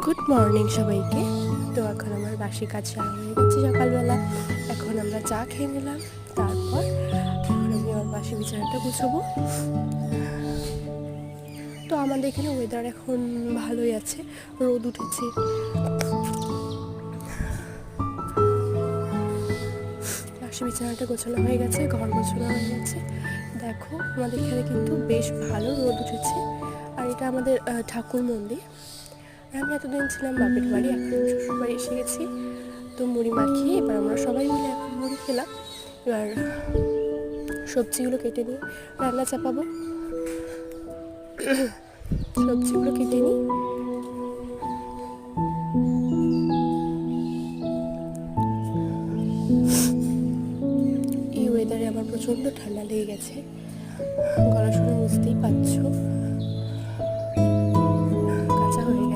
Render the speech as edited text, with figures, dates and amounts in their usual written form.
Good morning সবাইকে। তো এখন আমার বাসি কাজ সারা হয়ে গেছে সকালবেলা। এখন আমরা চা খেয়ে নিলাম, তারপর এখন আমি আমার বাসি বিছানাটা গুছাবো। তো আমাদের এখানে ওয়েদার এখন ভালোই আছে, রোদ উঠেছে। বাসি বিছানাটা গোছানো হয়ে গেছে, ঘর গোছানো হয়ে গেছে। দেখো আমাদের এখানে কিন্তু বেশ ভালো রোদ উঠেছে। আর এটা আমাদের ঠাকুর মন্দির। আর আমি এতদিন ছিলাম বাপের বাড়ি, এখন আমি শ্বশুর বাড়ি এসে গেছি। তো মুড়ি মাখিয়ে এবার আমরা সবাই মিলে এখন মুড়ি খেলাম। এবার সবজিগুলো কেটে নিই, রান্না চাপাবো। সবজিগুলো কেটে নিই। এই ওয়েদারে আমার প্রচণ্ড ঠান্ডা লেগে গেছে, গলা শুনে বুঝতেই পারছো।